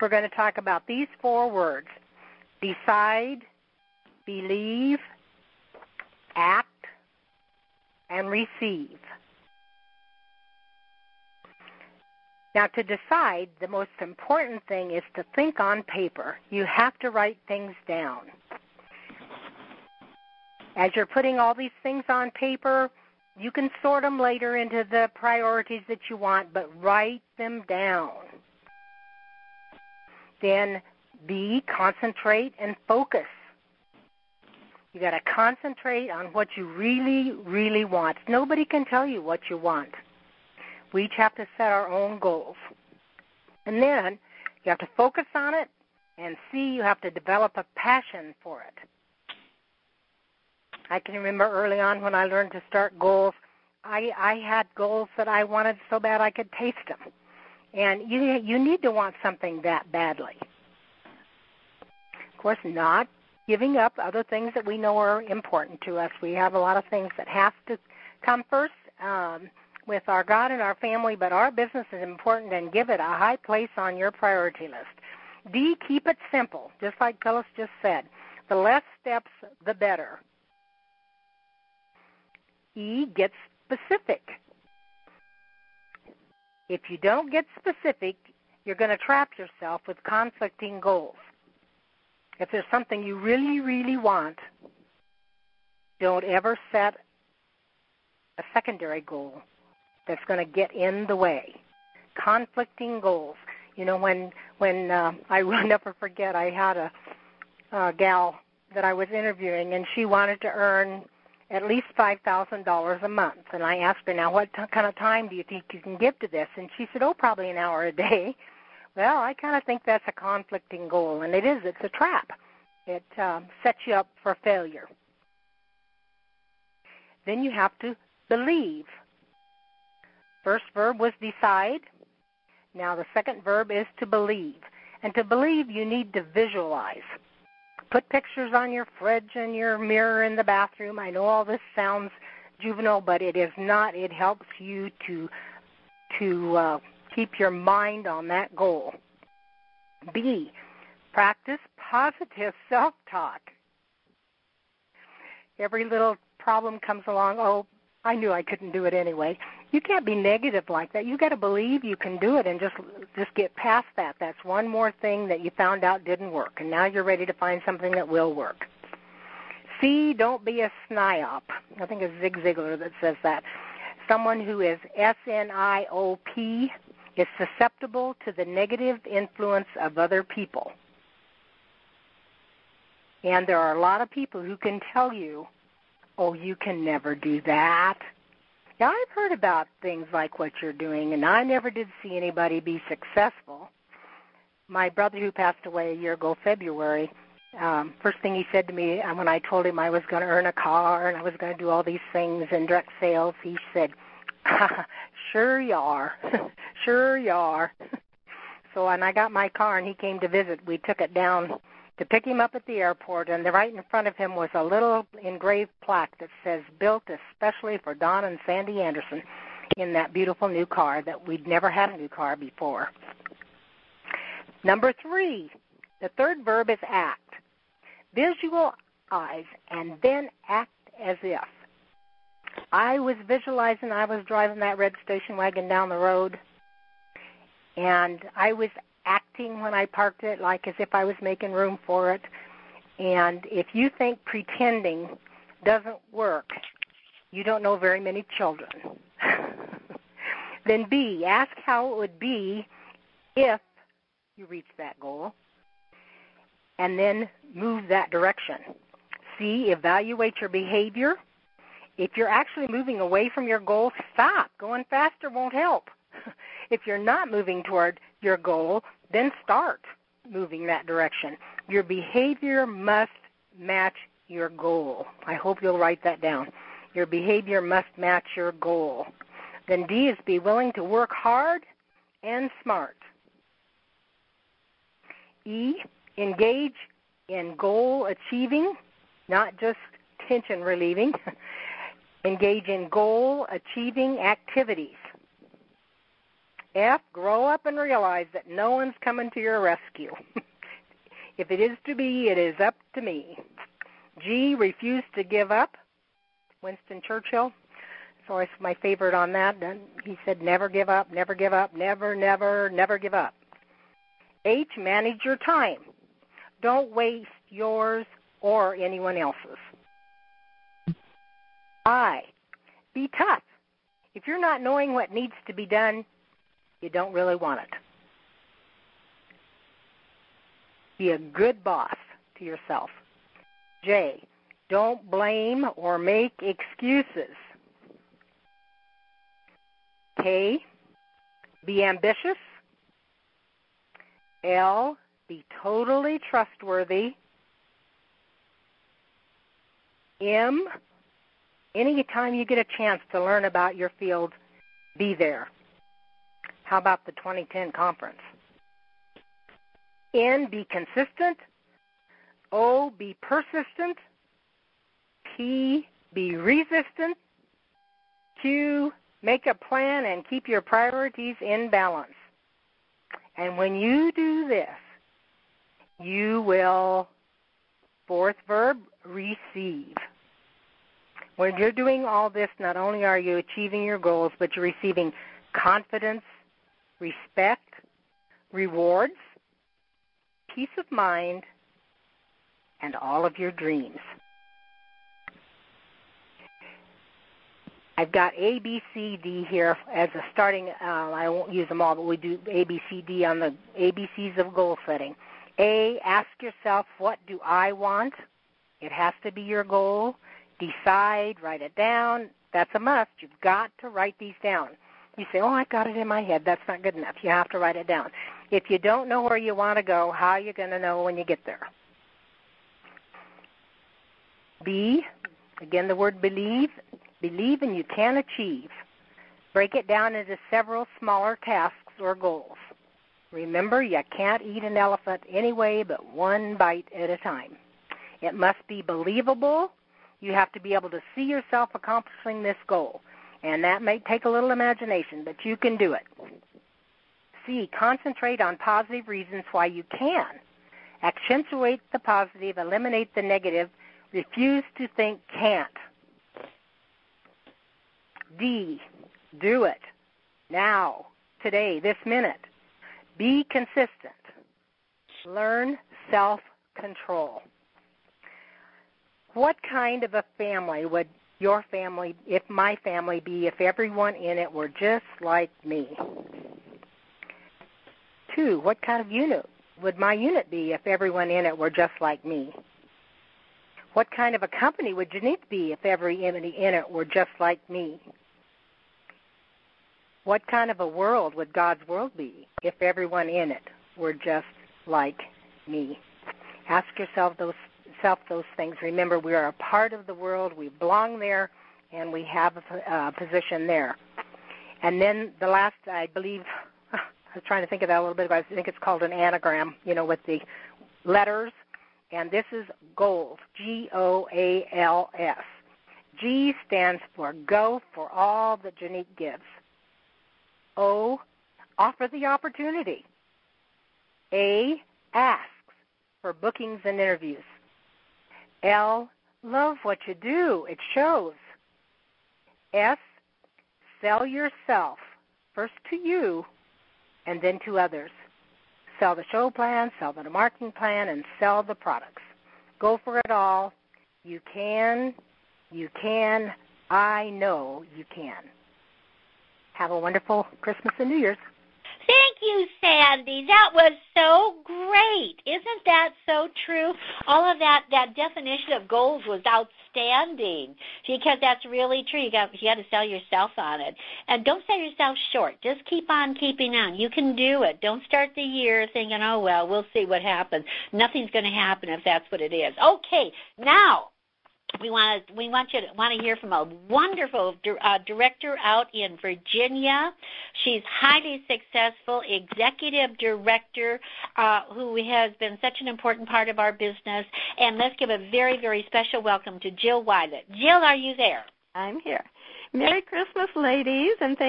we're going to talk about these 4 words: decide, believe, act, and receive. Now, to decide, the most important thing is to think on paper. You have to write things down. As you're putting all these things on paper, you can sort them later into the priorities that you want, but write them down. Then B, concentrate and focus. You got to concentrate on what you really, really want. Nobody can tell you what you want. We each have to set our own goals. And then you have to focus on it, and C, you have to develop a passion for it. I can remember early on when I learned to start goals, I had goals that I wanted so bad I could taste them. And you need to want something that badly. Of course, not giving up other things that we know are important to us. We have a lot of things that have to come first with our God and our family, but our business is important, and give it a high place on your priority list. D, keep it simple, just like Phyllis just said. The less steps, the better. E, get specific. If you don't get specific, you're going to trap yourself with conflicting goals. If there's something you really, really want, don't ever set a secondary goal that's going to get in the way. Conflicting goals. You know, when I will never forget, I had a gal that I was interviewing, and she wanted to earn at least $5,000 a month. And I asked her, now, what kind of time do you think you can give to this? And she said, probably an hour a day. Well, I kind of think that's a conflicting goal, and it is. It's a trap. It sets you up for failure. Then you have to believe. First verb was decide. Now the second verb is to believe. And to believe, you need to visualize. Put pictures on your fridge and your mirror in the bathroom. I know all this sounds juvenile, but it is not. It helps you to keep your mind on that goal. B, practice positive self-talk. Every little problem comes along, I knew I couldn't do it anyway. You can't be negative like that. You got to believe you can do it and just get past that. That's one more thing that you found out didn't work, and now you're ready to find something that will work. C, don't be a SNIOP. I think it's Zig Ziglar that says that. Someone who is SNIOP is susceptible to the negative influence of other people. And there are a lot of people who can tell you, you can never do that. Now, I've heard about things like what you're doing, and I never did see anybody be successful. My brother, who passed away a year ago, February, first thing he said to me when I told him I was going to earn a car and I was going to do all these things in direct sales, he said, sure you are. Sure you are. So when I got my car and he came to visit, we took it down to pick him up at the airport, and right in front of him was a little engraved plaque that says, built especially for Don and Sandy Anderson, in that beautiful new car that we'd never had a new car before. Number 3, the third verb is act. Visualize and then act as if. I was visualizing I was driving that red station wagon down the road, and I was acting when I parked it like as if I was making room for it. And if you think pretending doesn't work, you don't know very many children. Then B, ask how it would be if you reach that goal, and then move that direction. C, evaluate your behavior. If you're actually moving away from your goal, stop. Going faster won't help. If you're not moving toward your goal, then start moving that direction. Your behavior must match your goal. I hope you'll write that down. Your behavior must match your goal. Then D is be willing to work hard and smart. E, engage in goal achieving, not just tension relieving. Engage in goal achieving activities. F, grow up and realize that no one's coming to your rescue. If it is to be, it is up to me. G, refuse to give up. Winston Churchill. It's always my favorite on that. He said, never give up, never give up, never, never, never give up. H, manage your time. Don't waste yours or anyone else's. I, be tough. If you're not knowing what needs to be done, you don't really want it. Be a good boss to yourself. J, don't blame or make excuses. K, be ambitious. L, be totally trustworthy. M, anytime you get a chance to learn about your field, be there. How about the 2010 conference? N, be consistent. O, be persistent. P, be resistant. Q, make a plan and keep your priorities in balance. And when you do this, you will, fourth verb, receive. When you're doing all this, not only are you achieving your goals, but you're receiving confidence, respect, rewards, peace of mind, and all of your dreams. I've got A, B, C, D here as a starting, I won't use them all, but we do A, B, C, D on the ABCs of goal setting. A, ask yourself, what do I want? It has to be your goal. Decide, write it down. That's a must. You've got to write these down. You say, I've got it in my head. That's not good enough. You have to write it down. If you don't know where you want to go, how are you going to know when you get there? B, again the word believe. Believe and you can achieve. Break it down into several smaller tasks or goals. Remember, you can't eat an elephant anyway but one bite at a time. It must be believable. You have to be able to see yourself accomplishing this goal. And that may take a little imagination, but you can do it. C, concentrate on positive reasons why you can. Accentuate the positive, eliminate the negative, refuse to think can't. D, do it. Now, today, this minute. Be consistent. Learn self-control. What kind of a family would your family, if my family, be if everyone in it were just like me? 2, what kind of unit would my unit be if everyone in it were just like me? What kind of a company would Jeanette be if everybody in it were just like me? What kind of a world would God's world be if everyone in it were just like me? Ask yourself those things. Remember, we are a part of the world. We belong there, and we have a position there. And then the last, I believe, I was trying to think of that a little bit ago. I think it's called an anagram, with the letters. And this is GOALS, G-O-A-L-S. G stands for go for all that Jeanette gives. O, offer the opportunity. A, asks for bookings and interviews. L, love what you do. It shows. S, sell yourself, first to you and then to others. Sell the show plan, sell the marketing plan, and sell the products. Go for it all. You can, I know you can. Have a wonderful Christmas and New Year's. Thank you, Sandy. That was so great. Isn't that so true? All of that definition of goals was outstanding because that's really true. You got to sell yourself on it. And don't sell yourself short. Just keep on keeping on. You can do it. Don't start the year thinking, we'll see what happens. Nothing's going to happen if that's what it is. Okay, now we want to hear from a wonderful director out in Virginia. She's highly successful executive director who has been such an important part of our business. And let's give a very, very special welcome to Jill Wylet. Jill, are you there? I'm here. Merry Christmas, ladies, and thank